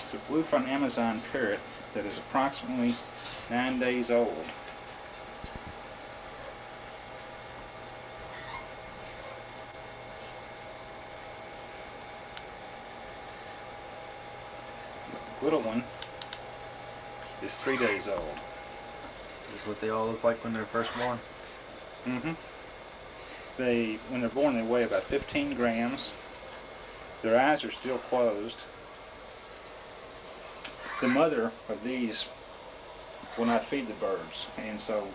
It's a blue front Amazon parrot that is approximately 9 days old. The little one is 3 days old. This is what they all look like when they're first born. Mm-hmm. When they're born, they weigh about 15 grams. Their eyes are still closed. The mother of these will not feed the birds, and so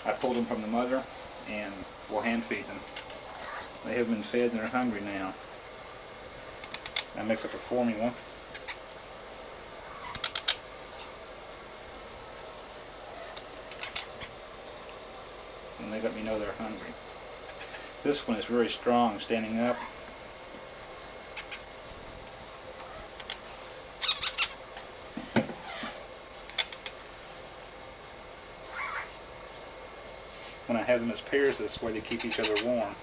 I pulled them from the mother and will hand feed them. They have been fed and they're hungry now. That makes up a formula. And they let me know they're hungry. This one is very strong standing up. When I have them as pairs this way, they keep each other warm.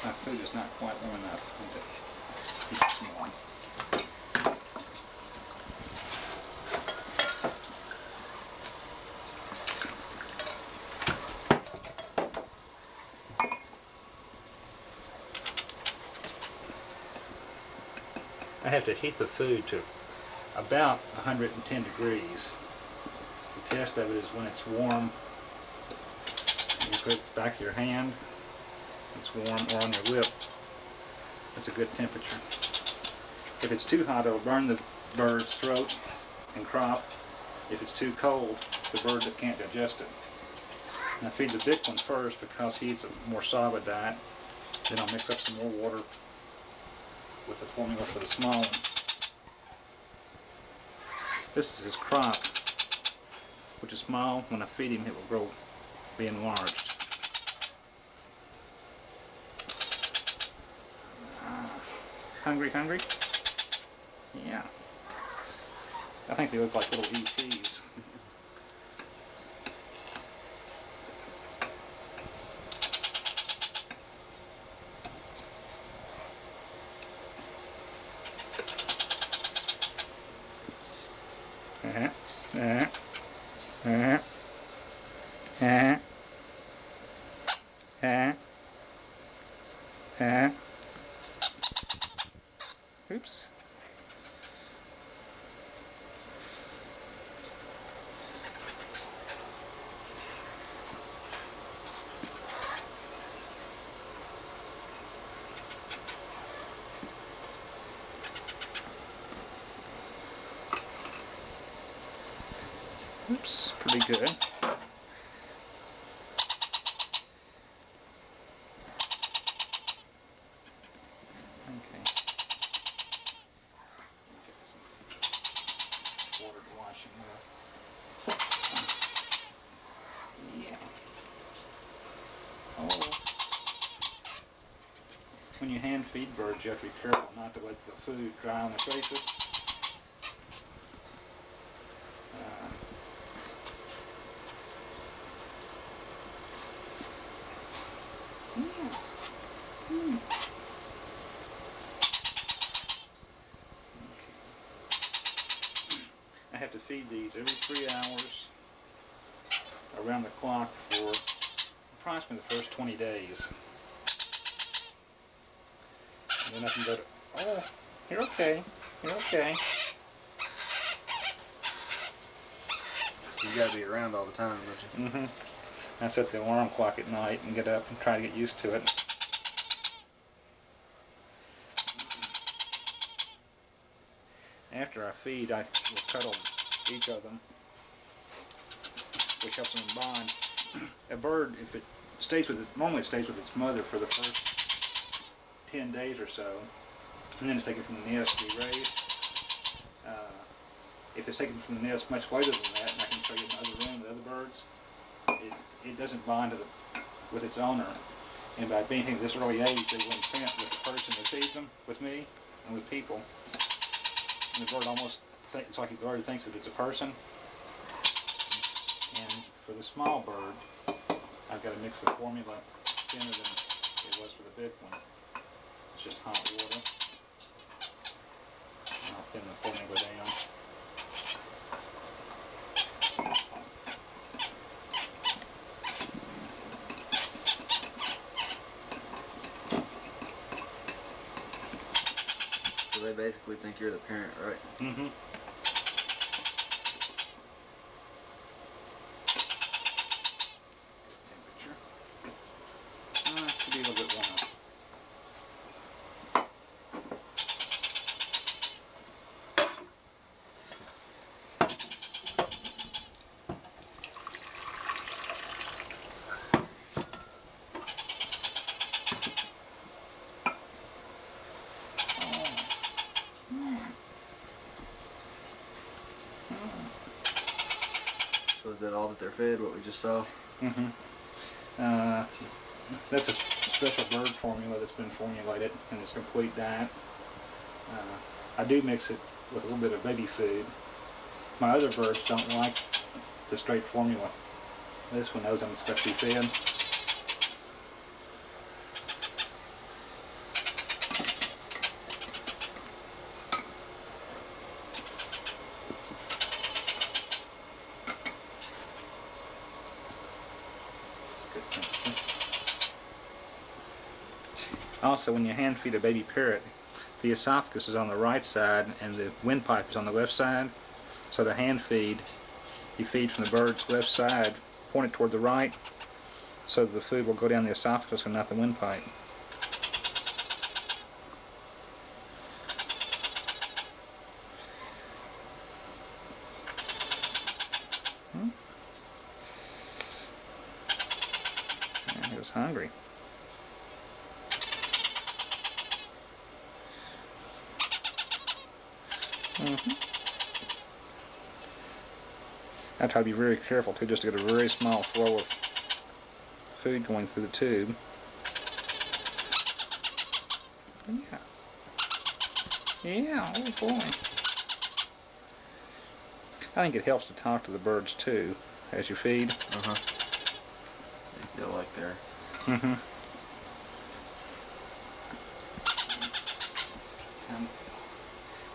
My food is not quite warm enough. I need to keep it some warm. I have to heat the food to about 110 degrees. The test of it is when it's warm. You put it back of your hand, it's warm, or on your lip. That's a good temperature. If it's too hot, it'll burn the bird's throat and crop. If it's too cold, the bird can't digest it. And I feed the big one first because he eats a more solid diet. Then I'll mix up some more water with the formula for the small one. This is his crop, which is small. When I feed him, it will be enlarged. Hungry, hungry? Yeah. I think they look like little ETs. Oops. Oops, pretty good. When you hand feed birds, you have to be careful not to let the food dry on their faces. I have to feed these every 3 hours around the clock for approximately the first 20 days. And then I can go to, oh, you're okay, you're okay. You gotta be around all the time, don't you? I set the alarm clock at night and get up and try to get used to it. After I feed, I will cuddle each of them, which helps them bond. A bird, if it stays with normally it stays with its mother for the first 10 days or so, and then it's taken from the nest to be raised. If it's taken from the nest much later than that, and I can show you in the other room with other birds, it doesn't bond with its owner. And by being taken at this early age, they will implant with the person that feeds them, with me, and with people. And the bird it's like the bird thinks that it's a person. And for the small bird, I've got to mix the formula thinner than it was for the big one. It's just hot water. And I'll thin the formula down. So they basically think you're the parent, right? Mm-hmm. Temperature. Could be a little bit warmer. So is that all that they're fed, what we just saw? That's a special bird formula that's been formulated in its complete diet. I do mix it with a little bit of baby food. My other birds don't like the straight formula. This one knows I'm supposed to be fed. Also, when you hand feed a baby parrot, the esophagus is on the right side and the windpipe is on the left side. So to hand feed, you feed from the bird's left side, point it toward the right, so that the food will go down the esophagus and not the windpipe. Yeah, he was hungry. I try to be very careful too, just to get a very small flow of food going through the tube. Yeah. Yeah, oh boy. I think it helps to talk to the birds too, as you feed. They feel like they're...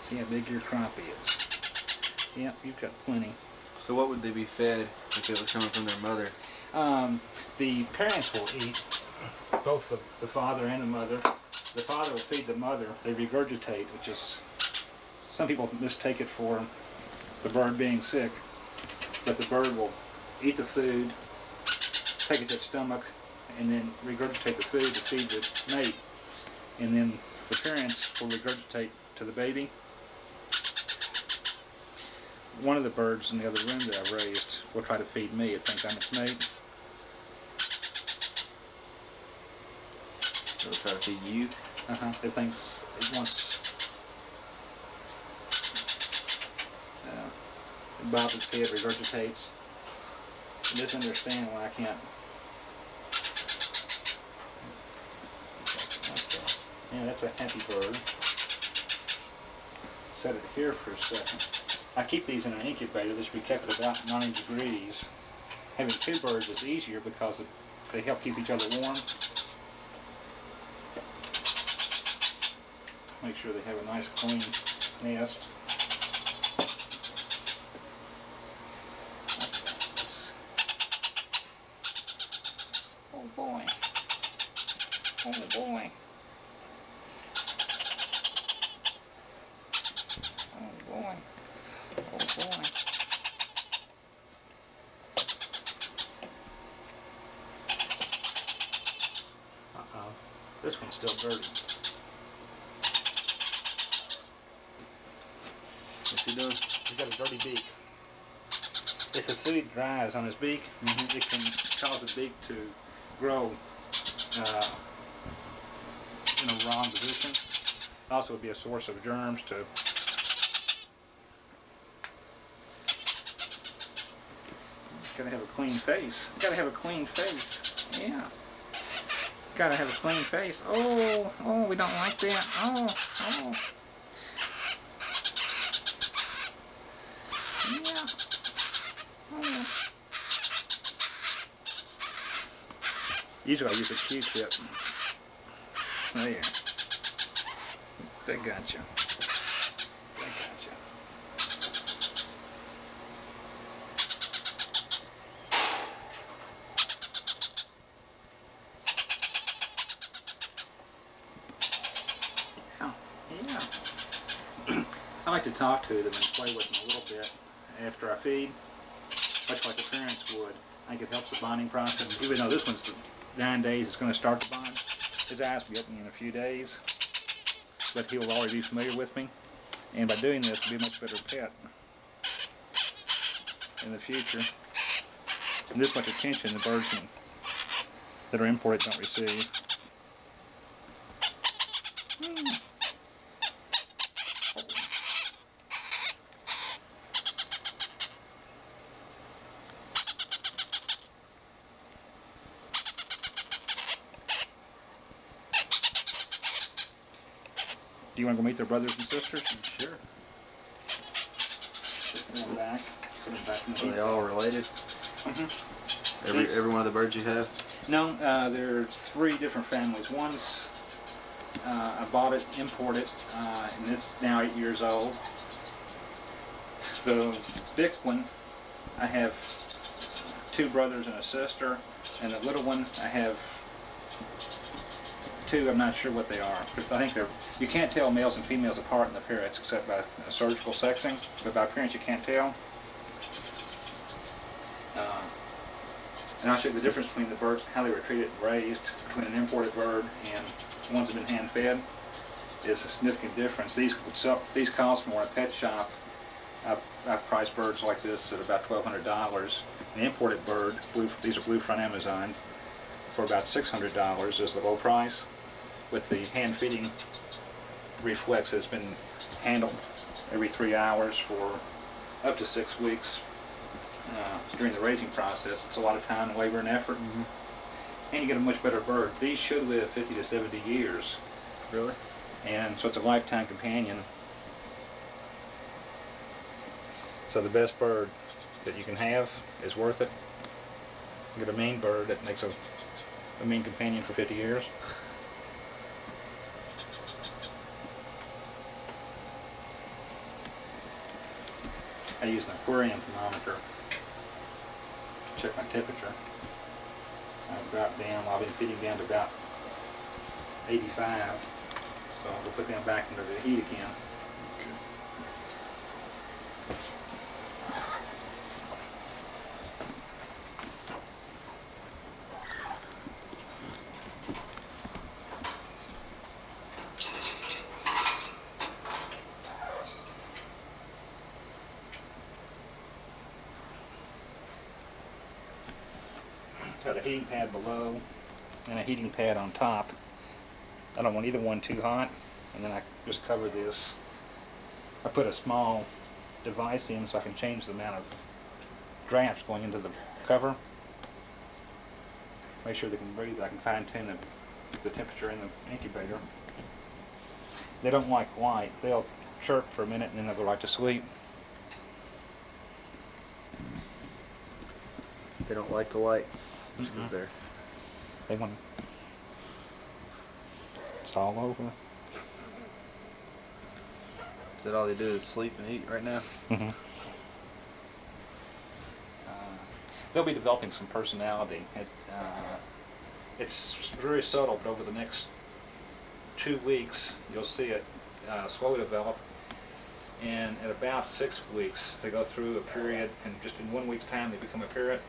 See how big your crop is. Yep, you've got plenty. So what would they be fed if it was coming from their mother? The parents will eat, both the father and the mother. The father will feed the mother. They regurgitate, which is, some people mistake it for the bird being sick, but the bird will eat the food, take it to its stomach, and then regurgitate the food to feed the mate. And then the parents will regurgitate to the baby. One of the birds in the other room that I raised will try to feed me. It thinks I'm its mate. It'll try to feed you? It thinks it wants... it bobs its head, regurgitates. It doesn't understand why I can't... Yeah, that's a happy bird. Set it here for a second. I keep these in an incubator. They should be kept at about 90 degrees. Having two birds is easier because they help keep each other warm. Make sure they have a nice clean nest. Oh boy. Oh boy. Oh boy. Oh boy. still dirty. What's he doing? He's got a dirty beak. If the food dries on his beak, it can cause the beak to grow in a wrong position. Also, would be a source of germs too. Gotta have a clean face. Gotta have a clean face. Yeah. Gotta have a clean face. Oh, we don't like that. Oh. Yeah. Oh. Usually I use a Q-tip. There. That got you. I like to talk to them and play with them a little bit after I feed, much like the parents would. I think it helps the bonding process. Even though this one's 9 days, it's going to start to bond. His eyes will be opening in a few days, but he will already be familiar with me. And by doing this, he'll be a much better pet in the future. And this much attention the birds that are imported don't receive. Do you want to go meet their brothers and sisters? Sure. Put them back. Put them back in the Are they all related? Mm-hmm. Every one of the birds you have? No, there are 3 different families. One's I bought it, imported, and it's now 8 years old. The big one, I have 2 brothers and a sister, and the little one, I have 2. I'm not sure what they are, but I think you can't tell males and females apart in the parrots except by surgical sexing, but by appearance you can't tell. And I'll show you the difference between the birds, how they were treated and raised, between an imported bird and ones that have been hand-fed. Is a significant difference. These cost more in a pet shop. I've priced birds like this at about $1,200. An imported bird, these are blue front Amazons, for about $600 is the low price. With the hand feeding reflex that's been handled every 3 hours for up to 6 weeks during the raising process. It's a lot of time, labor, and effort, and you get a much better bird. These should live 50 to 70 years. Really? And so it's a lifetime companion. So the best bird that you can have is worth it. You get a mean bird that makes a mean companion for 50 years. I use an aquarium thermometer to check my temperature. I've dropped down, I've been feeding down to about 85. So we'll put them back into the heat again. Got a heating pad below and a heating pad on top. I don't want either one too hot, and then I just cover this. I put a small device in so I can change the amount of drafts going into the cover. Make sure they can breathe. I can fine tune the temperature in the incubator. They don't like light. They'll chirp for a minute and then they'll go right to sleep. They don't like the light. Just 'cause They want it's all over. Is that all they do is sleep and eat right now? They'll be developing some personality. It's very subtle, but over the next 2 weeks, you'll see it slowly develop. And at about 6 weeks, they go through a period, and just in 1 week's time, they become a parrot,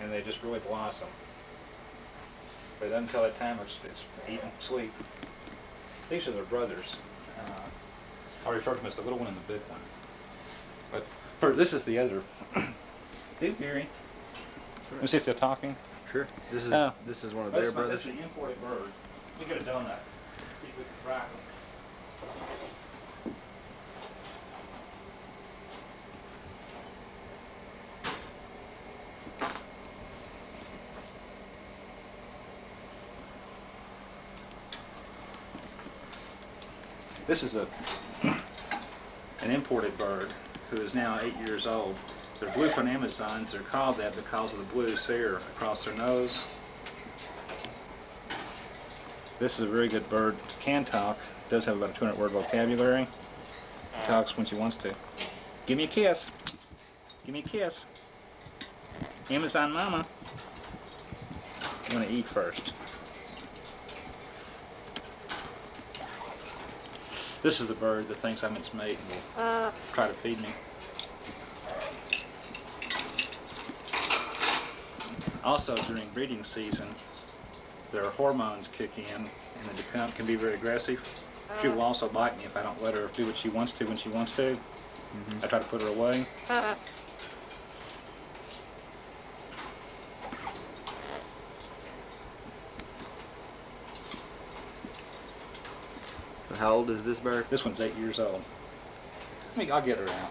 and they just really blossom. But until that time, it's eating sleep. These are their brothers. I refer to them as the little one and the big one. But this is the other. Hey, Gary. Let me see if they're talking. Sure. This is one of their That's brothers. the imported bird. We get a donut. See if we can crack them. This is an imported bird who is now 8 years old. They're bluefin Amazons. They're called that because of the blue cere across their nose. This is a very good bird. Can talk. Does have about a 200-word vocabulary. Talks when she wants to. Give me a kiss. Give me a kiss. Amazon mama. I'm going to eat first. This is the bird that thinks I'm its mate and will try to feed me. Also, during breeding season, their hormones kick in and they can be very aggressive. She will also bite me if I don't let her do what she wants to when she wants to. I try to put her away. How old is this bird? This one's 8 years old. I'll get her out.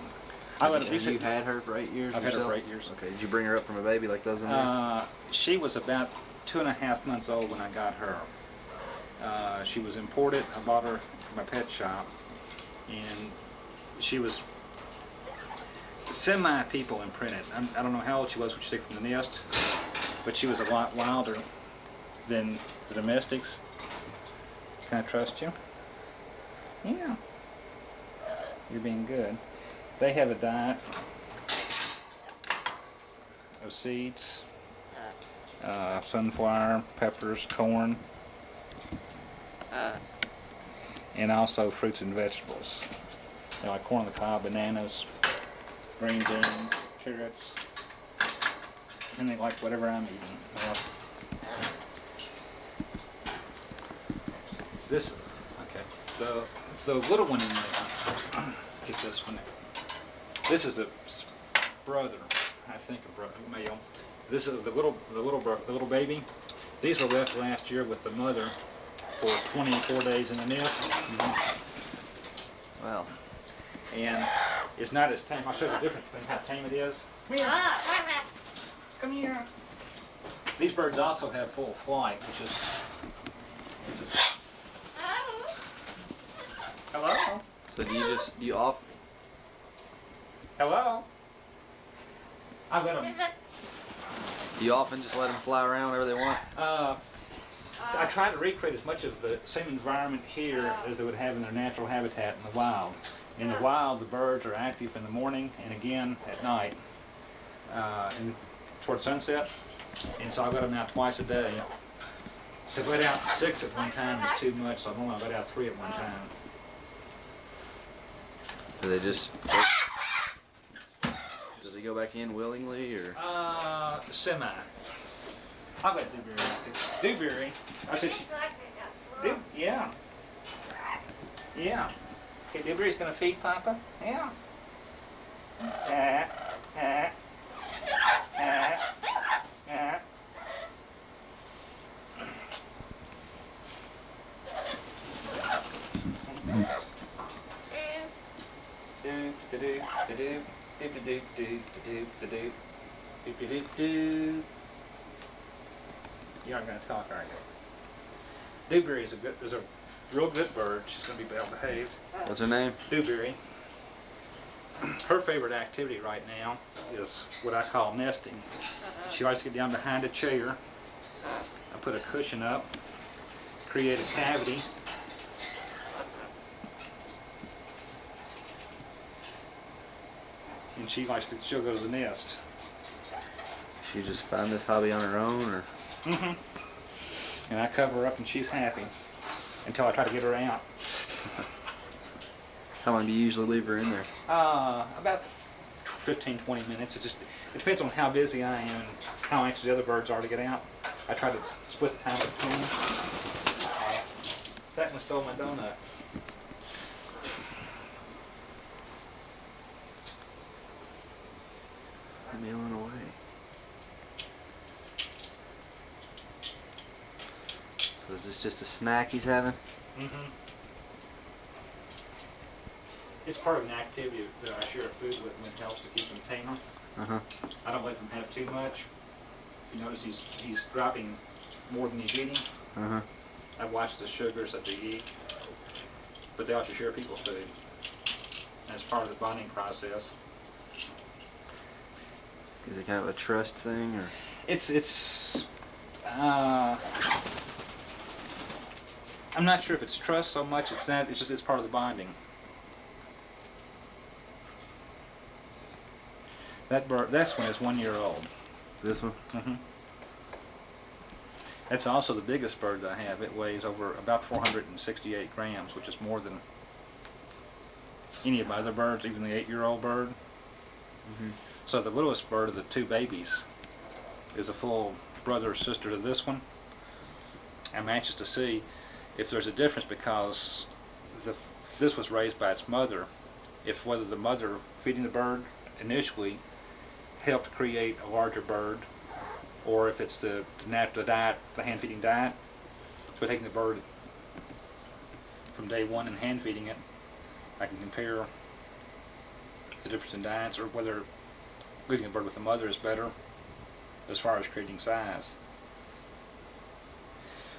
You've had her for 8 years I've yourself? had her for 8 years. Okay, did you bring her up from a baby like those in there? She was about 2.5 months old when I got her. She was imported. I bought her from my pet shop, and she was semi-people imprinted. I don't know how old she was when she took from the nest, but she was a lot wilder than the domestics. Can I trust you? Yeah. You're being good. They have a diet of seeds, sunflower, peppers, corn, and also fruits and vegetables. You know, like corn on the cob, bananas, green beans, carrots, and they like whatever I'm eating. This, okay, the little one in there, get this one. This is a brother, I think a male. This is the little baby. These were left last year with the mother for 24 days in the nest. Wow. And it's not as tame. I'll show you the difference between how tame it is. Come here. Come here. These birds also have full flight, which is hello. So do you off? Hello. I've got them. Do you often just let them fly around wherever they want? I try to recreate as much of the same environment here as they would have in their natural habitat in the wild. In the wild, the birds are active in the morning and again at night, towards sunset. And so I let them out twice a day. To let out 6 at one time is too much, so I've only let out 3 at one time. Do they just? Do they go back in willingly or? Semi. I'll let Dewberry out too. Dewberry. I said she. Yeah. Yeah. Okay, Dewberry's gonna feed Papa. Yeah. You aren't going to talk, are you? Dewberry is a real good bird. She's going to be well behaved. What's her name? Dewberry. Her favorite activity right now is what I call nesting. She likes to get down behind a chair. I put a cushion up, create a cavity. And she'll go to the nest. She just found this hobby on her own, or? And I cover her up and she's happy until I try to get her out. How long do you usually leave her in there? About 15, 20 minutes. It depends on how busy I am and how anxious the other birds are to get out. I try to split the time between them. That one stole my donut. Mealing away. So is this just a snack he's having? Mm-hmm. It's part of an activity that I share food with them. It helps to keep them tamer. Uh-huh. I don't let them have too much. You notice he's dropping more than he's eating. Uh-huh. I watch the sugars that they eat, but they ought to share people's food. That's part of the bonding process. Is it kind of a trust thing, or? I'm not sure if it's trust so much. It's not. It's just it's part of the bonding. That bird. This one is 1 year old. This one? Mm-hmm. That's also the biggest bird that I have. It weighs over about 468 grams, which is more than any of my other birds, even the 8-year-old bird. Mm-hmm. So the littlest bird of the two babies is a full brother or sister to this one. I'm anxious to see if there's a difference because this was raised by its mother. If whether the mother feeding the bird initially helped create a larger bird, or if it's the diet, the hand feeding diet. So we're taking the bird from day one and hand feeding it. I can compare the difference in diets, or whether leaving a bird with the mother is better as far as creating size.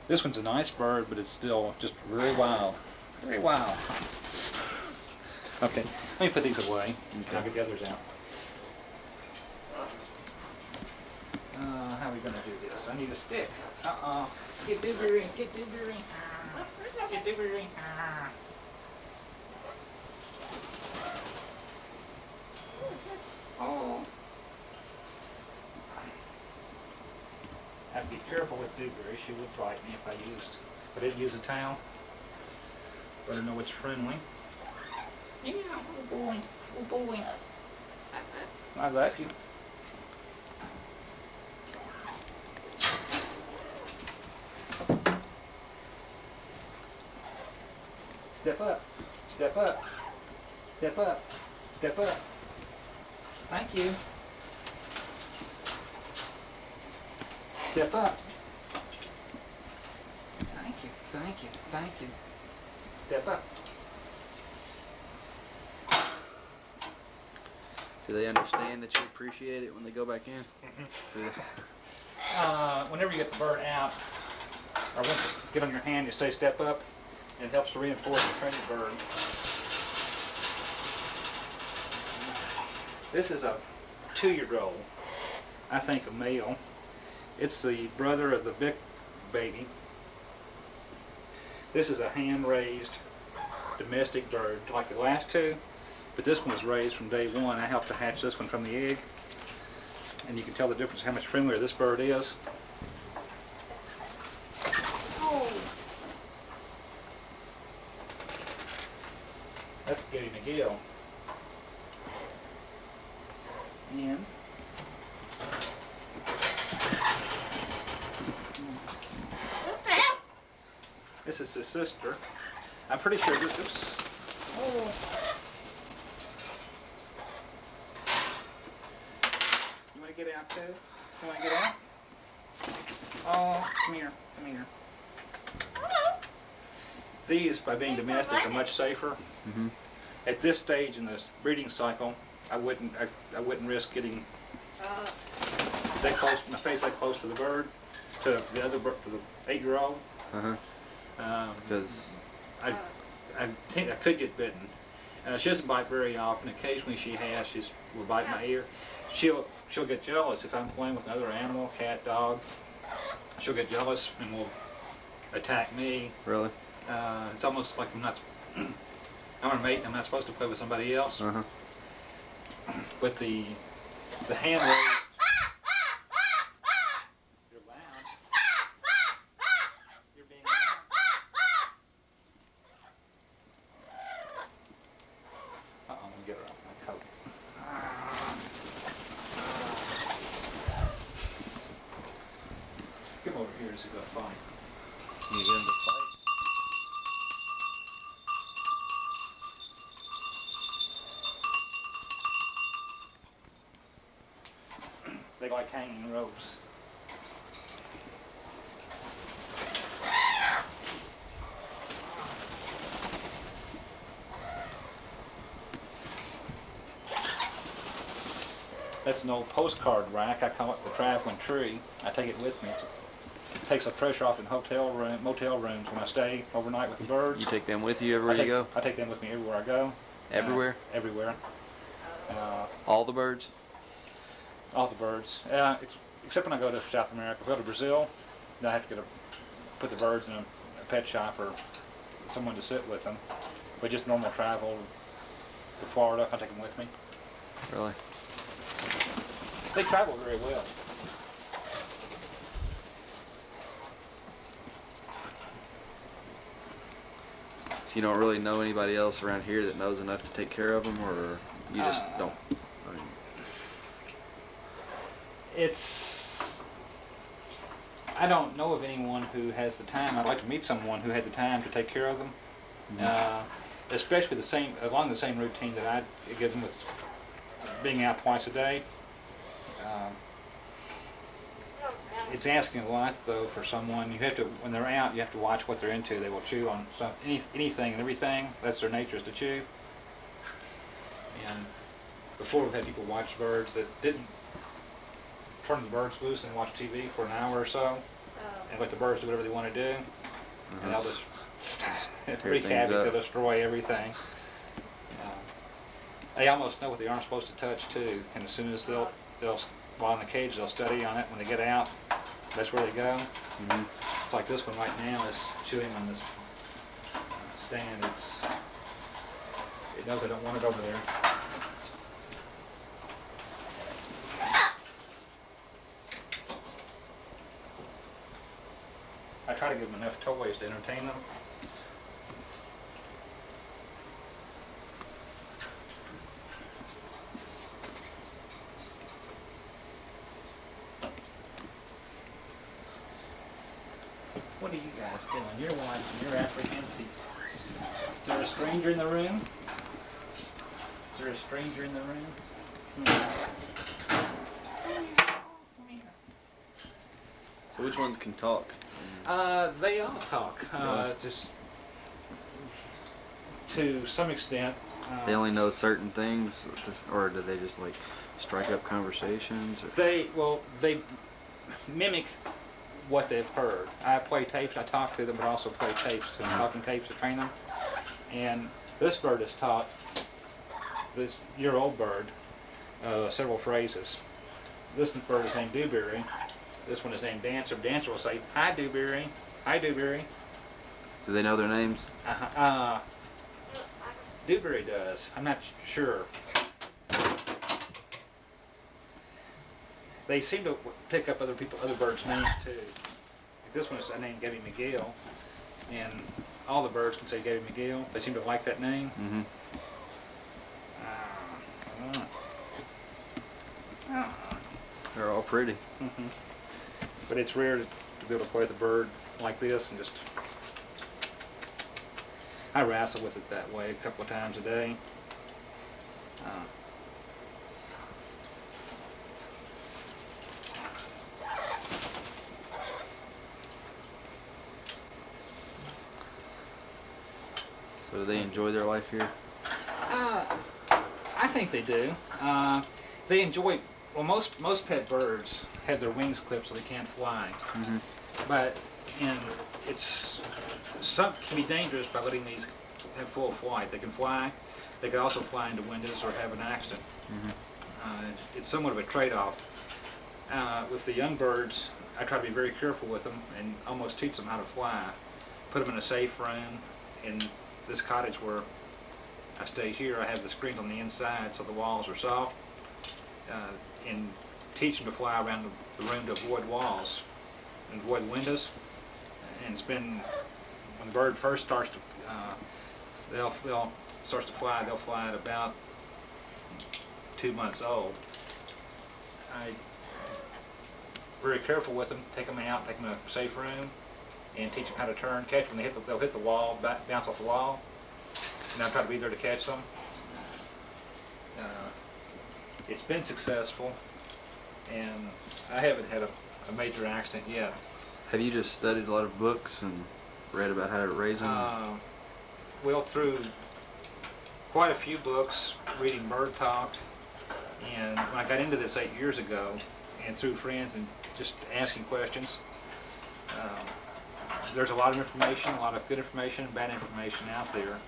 This one's a nice bird, but it's still just very wild. Very wild. Okay, let me put these away. Okay. I'll get the others out. How are we going to do this? I need a stick. Get Dibbery, get Dibbery. Get Dibbery. Oh. I have to be careful with Dewberry. She would bite me if I didn't use a towel. Better know it's friendly. Yeah, oh boy, oh boy. I love you. Step up, step up, step up, step up. Thank you. Step up. Thank you, thank you, thank you. Step up. Do they understand that you appreciate it when they go back in? Whenever you get the bird out, or once you get on your hand, you say step up, and it helps to reinforce the training bird. This is a 2-year-old, I think a male. It's the brother of the big baby. This is a hand-raised domestic bird, like the last two, but this one was raised from day one. I helped to hatch this one from the egg, and you can tell the difference how much friendlier this bird is. Oh. That's Giddy McGill. And this is his sister. I'm pretty sure this is. Oh. You want to get out too? You want to get out? Oh, come here, come here. These, by being domestic, are much safer. Mm-hmm. At this stage in this breeding cycle, I wouldn't risk getting that close, my face that close to the bird, to the other bird, to the 8-year-old. Uh-huh. Because I think I could get bitten. She doesn't bite very often. Occasionally she has. She will bite my ear. She'll get jealous if I'm playing with another animal, cat, dog. She'll get jealous and will attack me. Really? It's almost like I'm a mate and I'm not supposed to play with somebody else. Uh-huh. But the hand raised. You're loud. You're being loud. I'm gonna get her off my coat. is going to fight. Can you get him to fight? They like hanging ropes. That's an old postcard rack. I call it the traveling tree. I take it with me. It takes the pressure off in motel rooms when I stay overnight with the birds. You take them with you everywhere you go? I take them with me everywhere I go. Everywhere? Everywhere. All the birds? All the birds. Except when I go to South America. If I go to Brazil, then I have to put the birds in a pet shop or someone to sit with them. But just normal travel to Florida, I take them with me. Really? They travel very well. So you don't really know anybody else around here that knows enough to take care of them, or you just don't? I mean, I don't know of anyone who has the time. I'd like to meet someone who had the time to take care of them. Especially along the same routine that I give them with being out twice a day. It's asking a lot, though, for someone. You have to, when they're out, you have to watch what they're into. They will chew on anything and everything. That's their nature, is to chew. And before, we've had people watch birds that didn't turn the birds loose and watch TV for an hour or so, and let the birds do whatever they want to do, and they'll just wreak havoc. They'll destroy everything. They almost know what they aren't supposed to touch too, and as soon as they'll while in the cage, they'll study on it. When they get out, that's where they go. It's like this one right now is chewing on this stand. It knows I don't want it over there. I try to give them enough toys to entertain them. What are you guys doing? You're watching. You're apprehensive. Is there a stranger in the room? Is there a stranger in the room? so which ones can talk? They all talk. Just to some extent. They only know certain things, or do they just like strike up conversations? Or? They mimic what they've heard. I play tapes, I talk to them, but also play tapes to them, talking tapes to train them. And this bird has taught this year-old bird several phrases. This bird is named Dewberry. This one is named Dancer. Dancer will say, "Hi, Dewberry. Hi, Dewberry." Do they know their names? Dewberry does. I'm not sure. They seem to pick up other birds' names too. Like this one is named Gabby McGill, and all the birds can say Gabby McGill. They seem to like that name. They're all pretty. But it's rare to be able to play with a bird like this and just. I wrestle with it that way a couple of times a day. So do they enjoy their life here? I think they do. They enjoy. Well, most pet birds have their wings clipped so they can't fly. But some can be dangerous by letting these have full flight. They can fly. They can also fly into windows or have an accident. It's somewhat of a trade-off. With the young birds, I try to be very careful with them and almost teach them how to fly. Put them in a safe room. In this cottage where I stay here, I have the screens on the inside so the walls are soft. And teach them to fly around the room to avoid walls and avoid windows. And when the bird first starts to, they'll fly at about 2 months old. very careful with them. Take them out, take them to a safe room, and teach them how to turn, catch when they'll hit the wall, bounce off the wall, and I'll try to be there to catch them. It's been successful, and I haven't had a major accident yet. Have you just studied a lot of books and read about how to raise them? Well, through quite a few books, reading Bird Talk, and when I got into this 8 years ago, and through friends and just asking questions, there's a lot of information, a lot of good information and bad information out there.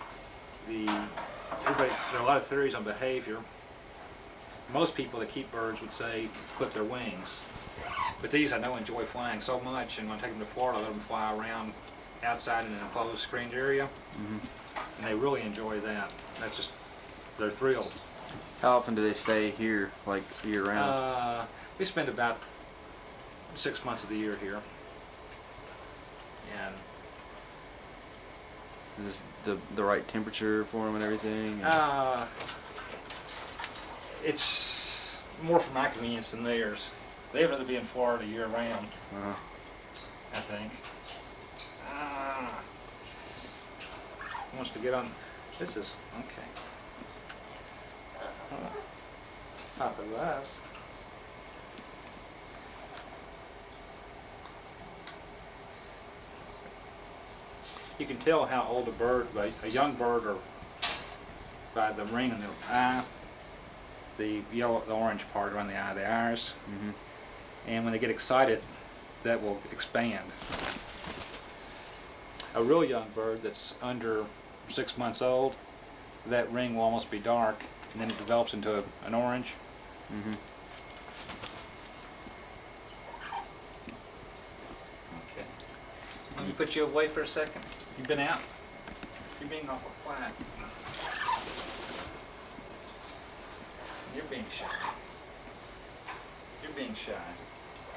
There are a lot of theories on behavior. Most people that keep birds would say clip their wings. But these I know enjoy flying so much, and when I take them to Florida, I let them fly around outside in an enclosed screened area, and they really enjoy that. They're thrilled. How often do they stay here, like year round? We spend about 6 months of the year here. And Is this the right temperature for them and everything? it's more for my convenience than theirs. They'd rather be in Florida year round, I think. Wants to get on. This is okay. Top of us. You can tell how old a young bird, or by the ring in the eye, the orange part around the eye, the iris. And when they get excited, that will expand. A real young bird that's under 6 months old, that ring will almost be dark, and then it develops into an orange. Okay. Let me put you away for a second. You've been out. You're being awful quiet. You're being shy. You're being shy.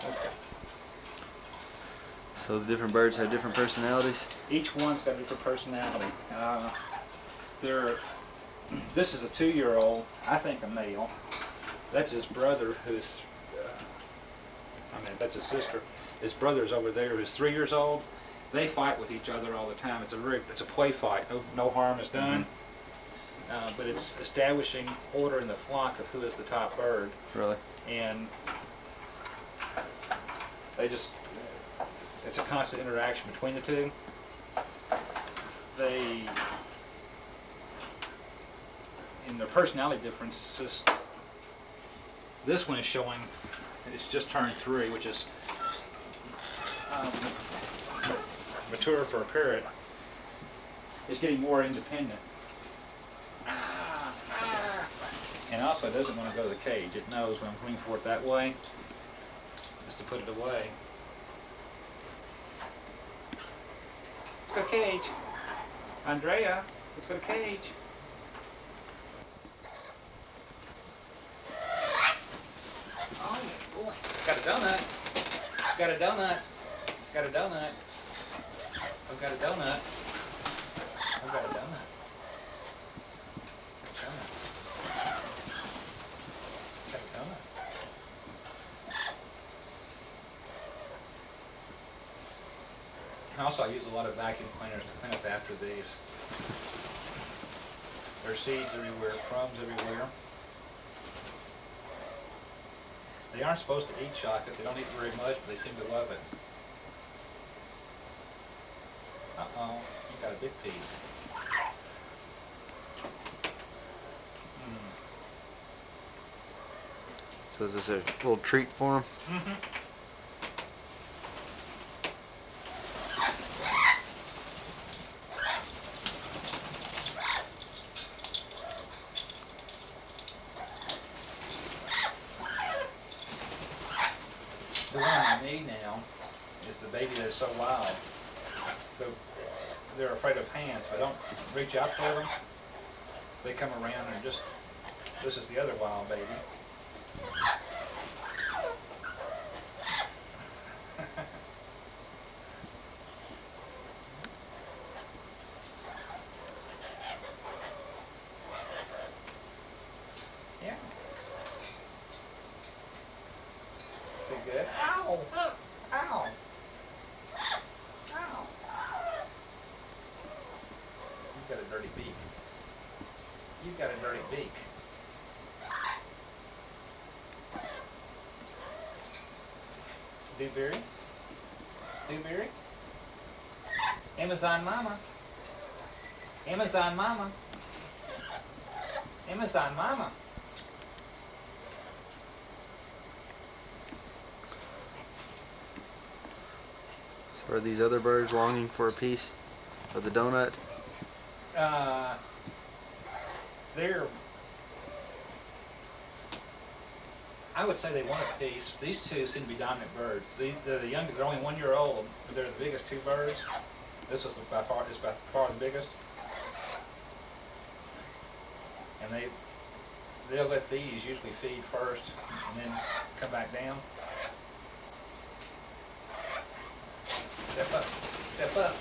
Okay. So the different birds have different personalities? Each one's got a different personality. This is a 2-year-old, I think a male. That's his brother, who's, that's his sister. His brother's over there, who's 3 years old. They fight with each other all the time. It's a play fight. No harm is done. But it's establishing order in the flock of who is the top bird. Really? And it's a constant interaction between the two. In their personality differences, this one is showing, it's just turned 3, which is mature for a parrot. It's getting more independent. And also it doesn't want to go to the cage. It knows when I'm coming for it that way, just to put it away. Let's go cage. Andrea, let's go to cage. Oh boy. Got a donut. Got a donut. Got a donut. I've got a donut. I've got a donut. Got a donut. Also, I use a lot of vacuum cleaners to clean up after these. There's seeds everywhere, crumbs everywhere. They aren't supposed to eat chocolate. They don't eat very much, but they seem to love it. Uh-oh, you got a big piece. So is this a little treat for them? The one I need now is the baby that's so wild. So they're afraid of hands. If I don't reach out for them, they come around and just, this is the other wild baby. Yeah. Say good. Ow! Ow! Ow! You've got a dirty beak. You've got a dirty beak. Dewberry? Dewberry? Amazon Mama? Amazon Mama? Amazon Mama? So are these other birds longing for a piece of the donut? They're, I would say they want a piece. These two seem to be dominant birds. They're the youngest, they're only 1 year old, but they're the biggest two birds. This was by far the biggest. And they'll let these usually feed first and then come back down. Step up, step up.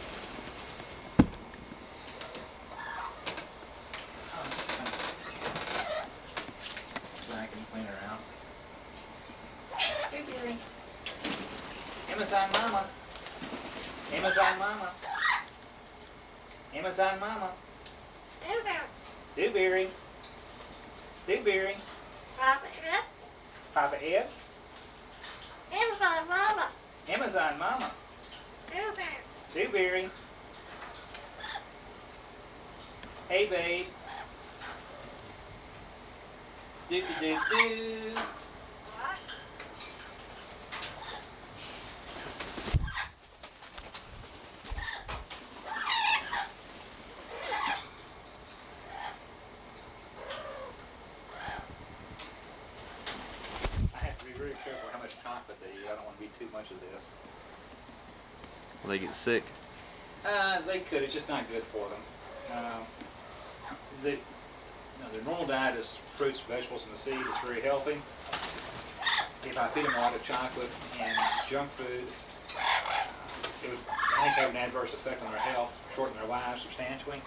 I'm just gonna vacuum cleaner out. Hey, Barry. Amazon Mama. Amazon Mama. Amazon Mama. Dewberry. Dewberry. Papa Ed. Papa Ed. Amazon Mama. Amazon Mama. Dewberry. Dewberry. Hey, babe. Doo-doo-doo-doo. What? I have to be very careful how much chocolate they eat. I don't want to be too much of this. Will they get sick? They could. It's just not good for them. Their normal diet is fruits, vegetables, and the seed. It's very healthy. If I feed them a lot of chocolate and junk food, it would, I think, have an adverse effect on their health, shorten their lives substantially.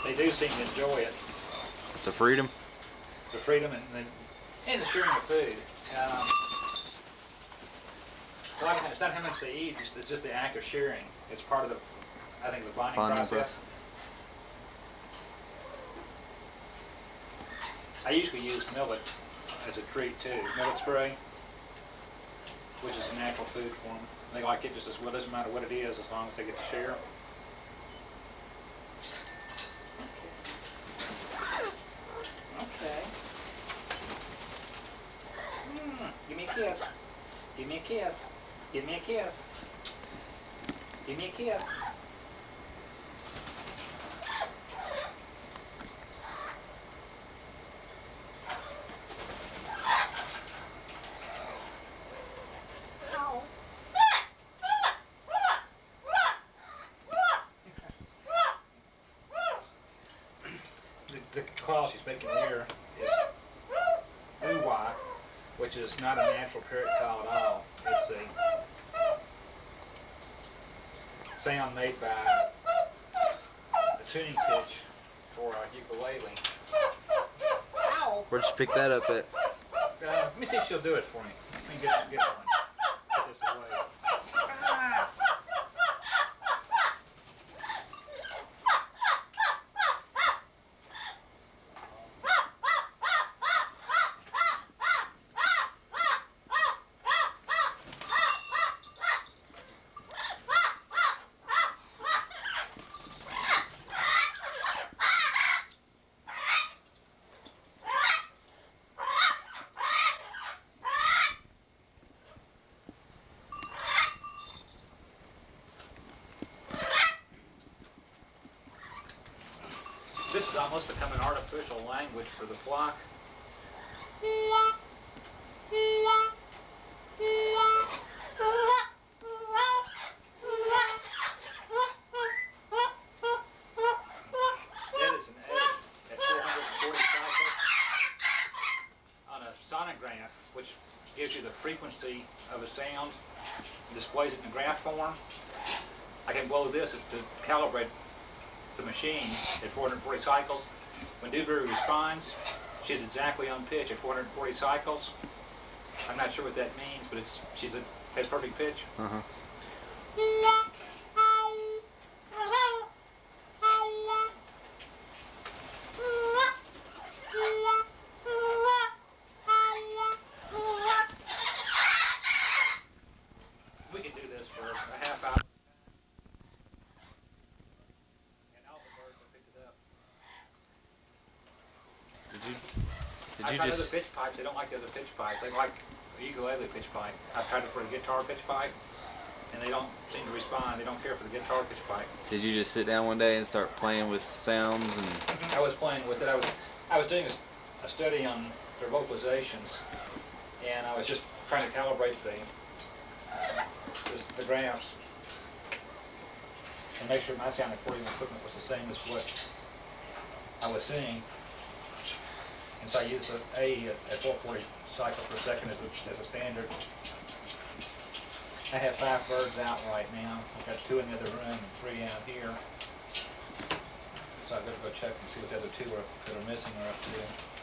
They do seem to enjoy it. The freedom? The freedom and the sharing of food. A lot of times, it's not how much they eat, it's just the act of sharing. It's part of the, I think, the bonding process. I usually use millet as a treat too. Millet spray, which is a natural food for them. They like it just as well. It doesn't matter what it is as long as they get to share. Okay. Give me a kiss. Give me a kiss. Give me a kiss. Give me a kiss. Ow. The call she's making here is ooh-wah, which is not a natural parrot call at all. It's a sound made by a tuning pitch for a ukulele. Ow! Where'd you pick that up at? Let me see if she'll do it for me. Let me get one. Put this away. Ah. This has almost become an artificial language for the flock. It is an egg at 440 cycles on a sonograph, which gives you the frequency of a sound, displays it in graph form. I can blow this, it's to calibrate the machine at 440 cycles. When Dewberry responds, she's exactly on pitch at 440 cycles. I'm not sure what that means, but has perfect pitch. Uh-huh. We could do this for a half hour. And all the birds will pick it up. Did I've you tried other just pitch pipes. They don't like the other pitch pipes. They like the ukulele pitch pipe. I've tried it for a guitar pitch pipe, and they don't seem to respond. They don't care for the guitar pitch pipe. did you just sit down one day and start playing with sounds and I was playing with it. I was doing a study on their vocalizations, and I was just trying to calibrate the graphs and make sure my sound recording equipment was the same as what I was seeing. And so I used the A at 440 cycles per second as a standard. I have 5 birds out right now. I've got 2 in the other room and 3 out here. So I've got to go check and see what the other 2 that are missing are up to.